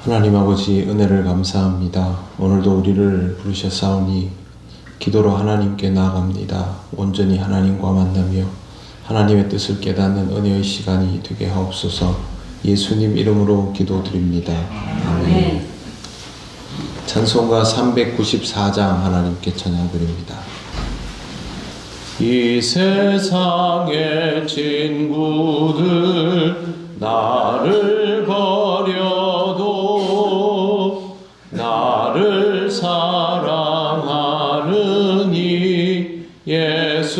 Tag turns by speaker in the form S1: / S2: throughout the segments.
S1: 하나님 아버지 은혜를 감사합니다. 오늘도 우리를 부르셨사오니 기도로 하나님께 나아갑니다. 온전히 하나님과 만나며 하나님의 뜻을 깨닫는 은혜의 시간이 되게 하옵소서. 예수님 이름으로 기도드립니다. 아멘. 찬송가 394장 하나님께 찬양드립니다. 이 세상의 친구들 나를 버려도 나를 사랑하느니 예수뿐일세.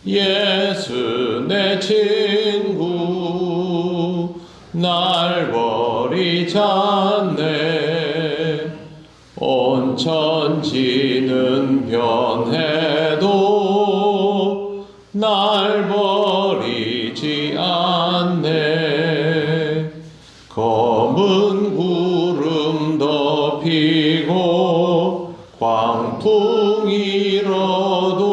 S1: 예수 내 친구 날 버리지 않네. 온 천지는 변해도 날 버리지 않네. 검은 구름 덮이고 광풍 일어도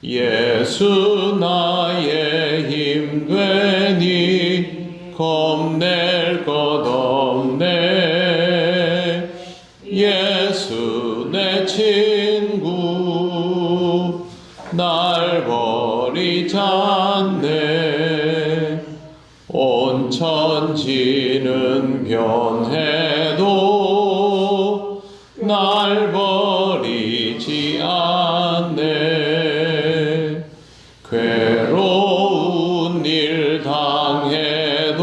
S1: 예수 나의 힘 되니 겁낼 것 없네. 예수 내 친구 날 버리지 않네. 온 천지는 변해도 날 버리지 않네. 괴로운 일 당해도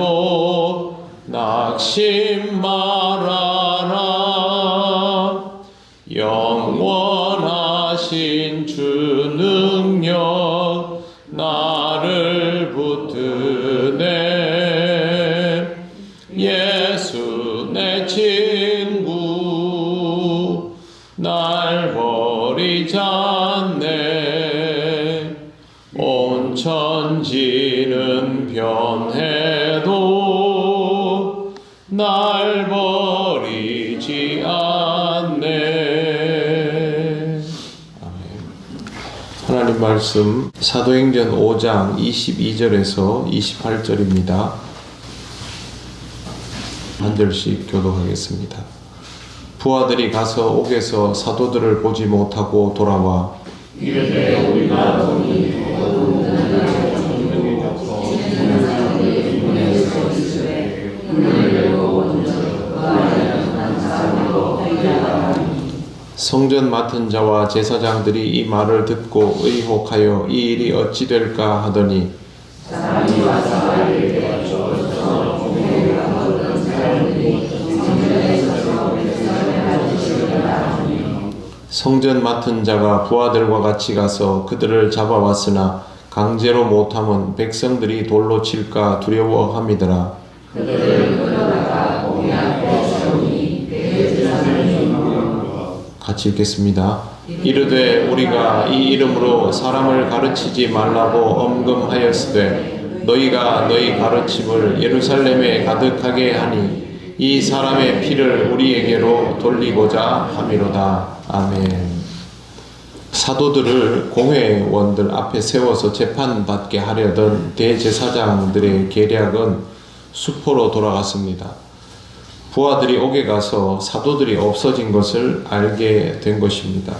S1: 낙심 말아라. 영원하신 주 능력 나를 붙드네. 예수 내 친구 날 버리지 않네. 온 천지는 변해도 날 버리지 않네. 아멘. 하나님 말씀 사도행전 5장 22절에서 28절입니다. 한 절씩 교독하겠습니다. 부하들이 가서 옥에서 사도들을 보지 못하고 돌아와
S2: 이르되 우리가 보니
S1: 성전 맡은 자와 제사장들이 이 말을 듣고 의혹하여 이 일이 어찌 될까 하더니 성전 맡은 자가 부하들과 같이 가서 그들을 잡아왔으나 강제로 못함은 백성들이 돌로 칠까 두려워함이더라. 같이 읽겠습니다. 이르되 우리가 이 이름으로 사람을 가르치지 말라고 엄금하였으되 너희가 너희 가르침을 예루살렘에 가득하게 하니 이 사람의 피를 우리에게로 돌리고자 함이로다. 아멘. 사도들을 공회원들 앞에 세워서 재판받게 하려던 대제사장들의 계략은 수포로 돌아갔습니다. 부하들이 옥에 가서 사도들이 없어진 것을 알게 된 것입니다.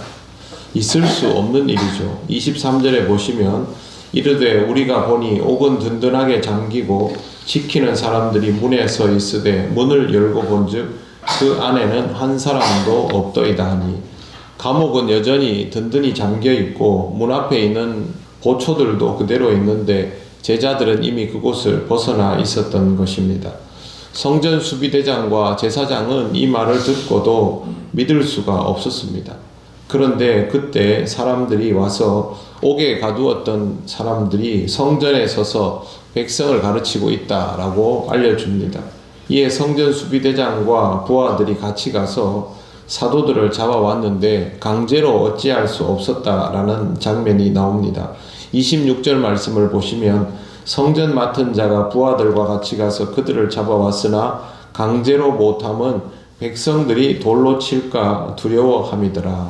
S1: 있을 수 없는 일이죠. 23절에 보시면 이르되 우리가 보니 옥은 든든하게 잠기고 지키는 사람들이 문에 서 있으되 문을 열고 본즉 그 안에는 한 사람도 없더이다 하니 감옥은 여전히 든든히 잠겨 있고 문 앞에 있는 보초들도 그대로 있는데 제자들은 이미 그곳을 벗어나 있었던 것입니다. 성전 수비대장과 제사장은 이 말을 듣고도 믿을 수가 없었습니다. 그런데 그때 사람들이 와서 옥에 가두었던 사람들이 성전에 서서 백성을 가르치고 있다라고 알려줍니다. 이에 성전 수비대장과 부하들이 같이 가서 사도들을 잡아왔는데 강제로 어찌할 수 없었다라는 장면이 나옵니다. 26절 말씀을 보시면 성전 맡은 자가 부하들과 같이 가서 그들을 잡아왔으나 강제로 못함은 백성들이 돌로 칠까 두려워함이더라.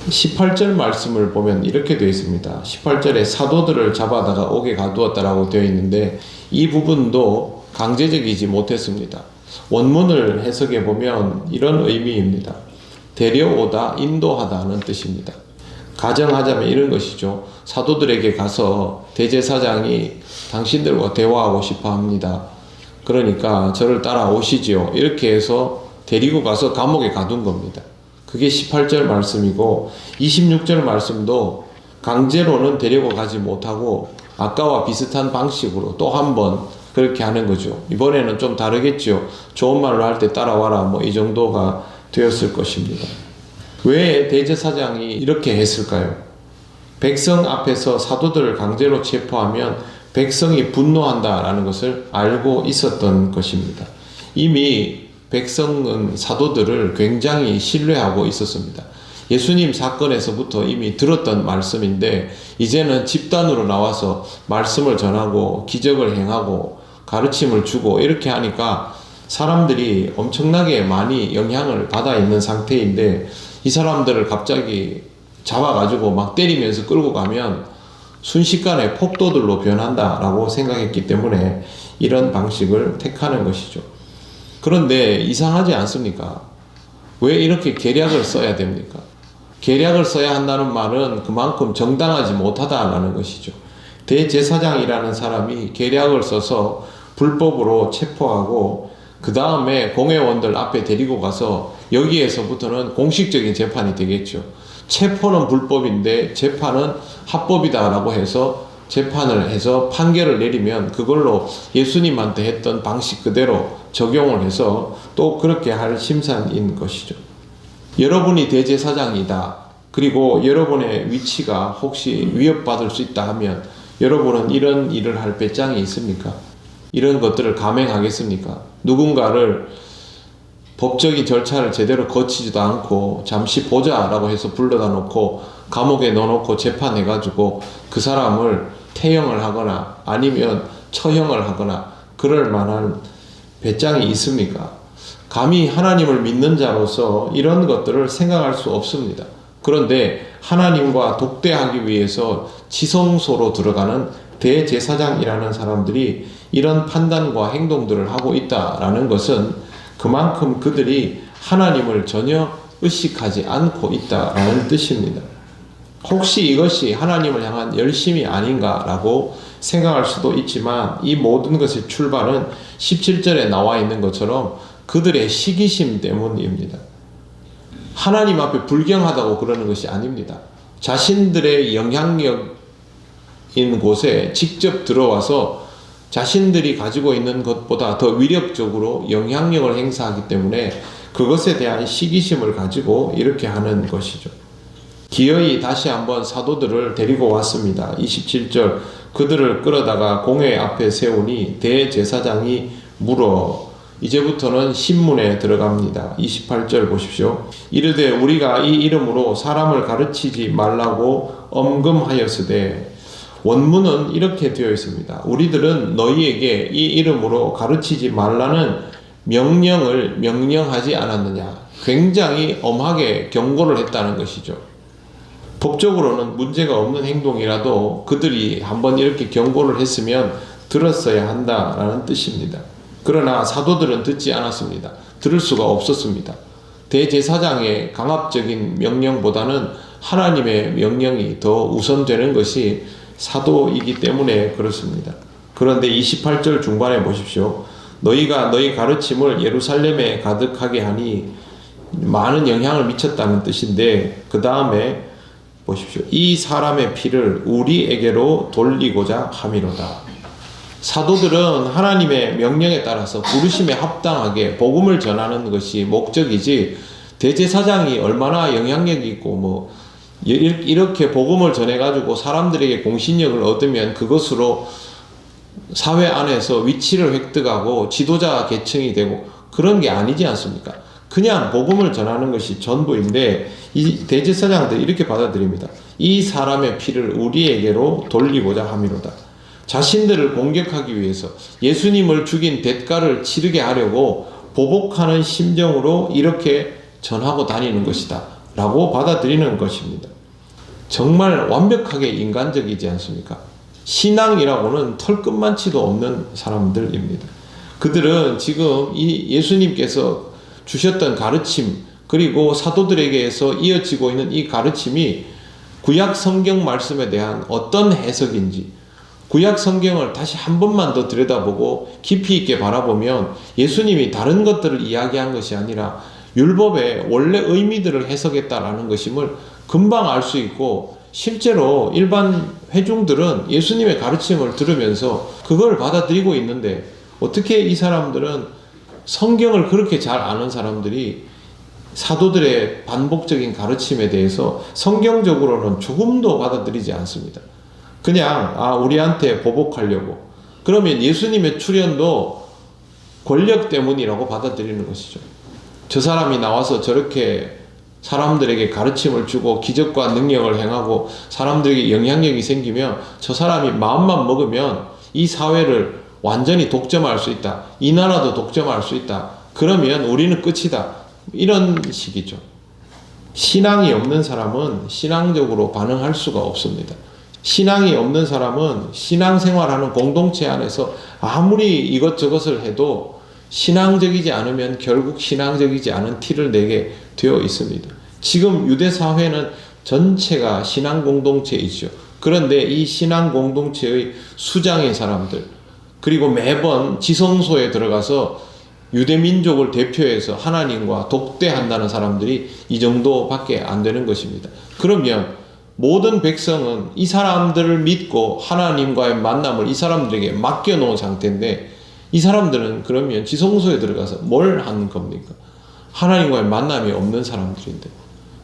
S1: 18절 말씀을 보면 이렇게 되어 있습니다. 18절에 사도들을 잡아다가 옥에 가두었다라고 되어 있는데 이 부분도 강제적이지 못했습니다. 원문을 해석해 보면 이런 의미입니다. 데려오다, 인도하다는 뜻입니다. 가정하자면 이런 것이죠. 사도들에게 가서 대제사장이 당신들과 대화하고 싶어 합니다. 그러니까 저를 따라오시지요. 이렇게 해서 데리고 가서 감옥에 가둔 겁니다. 그게 18절 말씀이고 26절 말씀도 강제로는 데리고 가지 못하고 아까와 비슷한 방식으로 또 한 번 그렇게 하는 거죠. 이번에는 좀 다르겠죠. 좋은 말로 할 때 따라와라 뭐 이 정도가 되었을 것입니다. 왜 대제사장이 이렇게 했을까요? 백성 앞에서 사도들을 강제로 체포하면 백성이 분노한다라는 것을 알고 있었던 것입니다. 이미 백성은 사도들을 굉장히 신뢰하고 있었습니다. 예수님 사건에서부터 이미 들었던 말씀인데 이제는 집단으로 나와서 말씀을 전하고 기적을 행하고 가르침을 주고 이렇게 하니까 사람들이 엄청나게 많이 영향을 받아 있는 상태인데 이 사람들을 갑자기 잡아가지고 막 때리면서 끌고 가면 순식간에 폭도들로 변한다라고 생각했기 때문에 이런 방식을 택하는 것이죠. 그런데 이상하지 않습니까? 왜 이렇게 계략을 써야 됩니까? 계략을 써야 한다는 말은 그만큼 정당하지 못하다라는 것이죠. 대제사장이라는 사람이 계략을 써서 불법으로 체포하고 그 다음에 공회원들 앞에 데리고 가서 여기에서부터는 공식적인 재판이 되겠죠. 체포는 불법인데 재판은 합법이다라고 해서 재판을 해서 판결을 내리면 그걸로 예수님한테 했던 방식 그대로 적용을 해서 또 그렇게 할 심산인 것이죠. 여러분이 대제사장이다. 그리고 여러분의 위치가 혹시 위협받을 수 있다 하면 여러분은 이런 일을 할 배짱이 있습니까? 이런 것들을 감행하겠습니까? 누군가를 법적인 절차를 제대로 거치지도 않고 잠시 보자라고 해서 불러다 놓고 감옥에 넣어놓고 재판해가지고 그 사람을 태형을 하거나 아니면 처형을 하거나 그럴 만한 배짱이 있습니까? 감히 하나님을 믿는 자로서 이런 것들을 생각할 수 없습니다. 그런데 하나님과 독대하기 위해서 지성소로 들어가는 대제사장이라는 사람들이 이런 판단과 행동들을 하고 있다라는 것은 그만큼 그들이 하나님을 전혀 의식하지 않고 있다라는 뜻입니다. 혹시 이것이 하나님을 향한 열심이 아닌가라고 생각할 수도 있지만 이 모든 것의 출발은 17절에 나와 있는 것처럼 그들의 시기심 때문입니다. 하나님 앞에 불경하다고 그러는 것이 아닙니다. 자신들의 영향력인 곳에 직접 들어와서 자신들이 가지고 있는 것보다 더 위력적으로 영향력을 행사하기 때문에 그것에 대한 시기심을 가지고 이렇게 하는 것이죠. 기어이 다시 한번 사도들을 데리고 왔습니다. 27절 그들을 끌어다가 공회 앞에 세우니 대제사장이 물어 이제부터는 신문에 들어갑니다. 28절 보십시오. 이르되 우리가 이 이름으로 사람을 가르치지 말라고 엄금하였으되 원문은 이렇게 되어 있습니다. 우리들은 너희에게 이 이름으로 가르치지 말라는 명령을 명령하지 않았느냐. 굉장히 엄하게 경고를 했다는 것이죠. 법적으로는 문제가 없는 행동이라도 그들이 한번 이렇게 경고를 했으면 들었어야 한다라는 뜻입니다. 그러나 사도들은 듣지 않았습니다. 들을 수가 없었습니다. 대제사장의 강압적인 명령보다는 하나님의 명령이 더 우선되는 것이 사도이기 때문에 그렇습니다. 그런데 28절 중반에 보십시오. 너희가 너희 가르침을 예루살렘에 가득하게 하니 많은 영향을 미쳤다는 뜻인데 그 다음에 보십시오. 이 사람의 피를 우리에게로 돌리고자 함이로다. 사도들은 하나님의 명령에 따라서 부르심에 합당하게 복음을 전하는 것이 목적이지 대제사장이 얼마나 영향력이 있고 뭐 이렇게 복음을 전해가지고 사람들에게 공신력을 얻으면 그것으로 사회 안에서 위치를 획득하고 지도자 계층이 되고 그런 게 아니지 않습니까? 그냥 복음을 전하는 것이 전부인데 이 대제사장들이 이렇게 받아들입니다. 이 사람의 피를 우리에게로 돌리고자 함이로다. 자신들을 공격하기 위해서 예수님을 죽인 대가를 치르게 하려고 보복하는 심정으로 이렇게 전하고 다니는 것이다. 라고 받아들이는 것입니다. 정말 완벽하게 인간적이지 않습니까? 신앙이라고는 털끝만치도 없는 사람들입니다. 그들은 지금 이 예수님께서 주셨던 가르침, 그리고 사도들에게서 이어지고 있는 이 가르침이 구약 성경 말씀에 대한 어떤 해석인지, 구약 성경을 다시 한 번만 더 들여다보고 깊이 있게 바라보면 예수님이 다른 것들을 이야기한 것이 아니라 율법의 원래 의미들을 해석했다라는 것임을 금방 알 수 있고, 실제로 일반 회중들은 예수님의 가르침을 들으면서 그걸 받아들이고 있는데, 어떻게 이 사람들은 성경을 그렇게 잘 아는 사람들이 사도들의 반복적인 가르침에 대해서 성경적으로는 조금도 받아들이지 않습니다. 그냥 우리한테 보복하려고, 그러면 예수님의 출현도 권력 때문이라고 받아들이는 것이죠. 저 사람이 나와서 저렇게 사람들에게 가르침을 주고 기적과 능력을 행하고 사람들에게 영향력이 생기면 저 사람이 마음만 먹으면 이 사회를 완전히 독점할 수 있다, 이 나라도 독점할 수 있다, 그러면 우리는 끝이다, 이런 식이죠. 신앙이 없는 사람은 신앙적으로 반응할 수가 없습니다. 신앙이 없는 사람은 신앙생활하는 공동체 안에서 아무리 이것저것을 해도 신앙적이지 않으면 결국 신앙적이지 않은 티를 내게 되어 있습니다. 지금 유대 사회는 전체가 신앙 공동체이죠. 그런데 이 신앙 공동체의 수장의 사람들, 그리고 매번 지성소에 들어가서 유대 민족을 대표해서 하나님과 독대한다는 사람들이 이 정도밖에 안 되는 것입니다. 그러면 모든 백성은 이 사람들을 믿고 하나님과의 만남을 이 사람들에게 맡겨놓은 상태인데, 이 사람들은 그러면 지성소에 들어가서 뭘 하는 겁니까? 하나님과의 만남이 없는 사람들인데.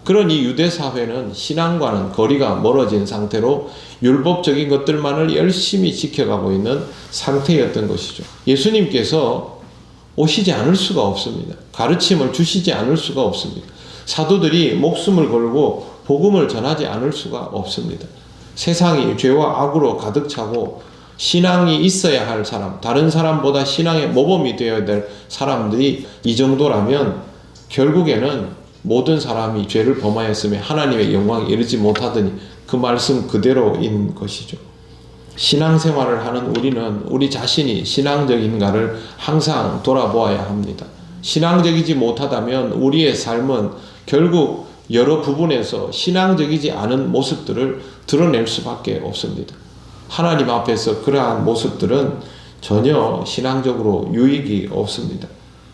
S1: 그러니 유대 사회는 신앙과는 거리가 멀어진 상태로 율법적인 것들만을 열심히 지켜가고 있는 상태였던 것이죠. 예수님께서 오시지 않을 수가 없습니다. 가르침을 주시지 않을 수가 없습니다. 사도들이 목숨을 걸고 복음을 전하지 않을 수가 없습니다. 세상이 죄와 악으로 가득 차고 신앙이 있어야 할 사람, 다른 사람보다 신앙의 모범이 되어야 될 사람들이 이 정도라면 결국에는 모든 사람이 죄를 범하였으며 하나님의 영광에 이르지 못하더니 그 말씀 그대로인 것이죠. 신앙생활을 하는 우리는 우리 자신이 신앙적인가를 항상 돌아보아야 합니다. 신앙적이지 못하다면 우리의 삶은 결국 여러 부분에서 신앙적이지 않은 모습들을 드러낼 수밖에 없습니다. 하나님 앞에서 그러한 모습들은 전혀 신앙적으로 유익이 없습니다.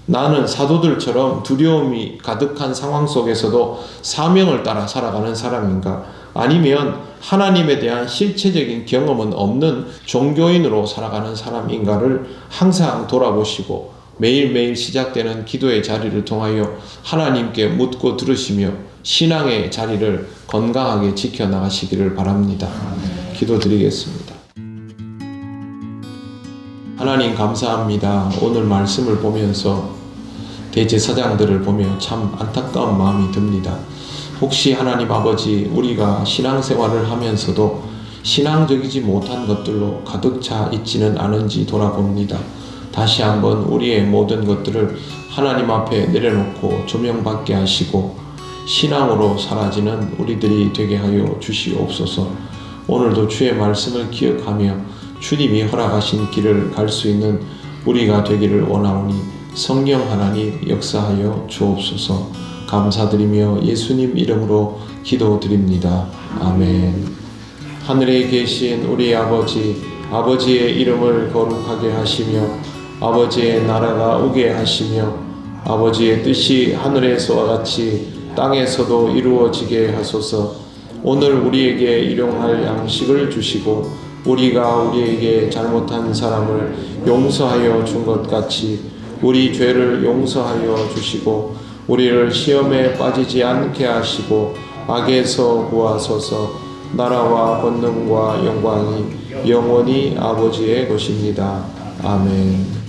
S1: 나는 사도들처럼 두려움이 가득한 상황 속에서도 사명을 따라 살아가는 사람인가? 아니면 하나님에 대한 실체적인 경험은 없는 종교인으로 살아가는 사람인가를 항상 돌아보시고 매일매일 시작되는 기도의 자리를 통하여 하나님께 묻고 들으시며 신앙의 자리를 건강하게 지켜나가시기를 바랍니다. 기도드리겠습니다. 하나님 감사합니다. 오늘 말씀을 보면서 대제사장들을 보며 참 안타까운 마음이 듭니다. 혹시 하나님 아버지, 우리가 신앙생활을 하면서도 신앙적이지 못한 것들로 가득 차 있지는 않은지 돌아봅니다. 다시 한번 우리의 모든 것들을 하나님 앞에 내려놓고 조명받게 하시고 신앙으로 사라지는 우리들이 되게 하여 주시옵소서. 오늘도 주의 말씀을 기억하며 주님이 허락하신 길을 갈 수 있는 우리가 되기를 원하오니 성령 하나님 역사하여 주옵소서. 감사드리며 예수님 이름으로 기도드립니다. 아멘. 하늘에 계신 우리 아버지, 아버지의 이름을 거룩하게 하시며 아버지의 나라가 오게 하시며 아버지의 뜻이 하늘에서와 같이 땅에서도 이루어지게 하소서. 오늘 우리에게 일용할 양식을 주시고 우리가 우리에게 잘못한 사람을 용서하여 준 것 같이 우리 죄를 용서하여 주시고 우리를 시험에 빠지지 않게 하시고 악에서 구하소서. 나라와 권능과 영광이 영원히 아버지의 것입니다. 아멘.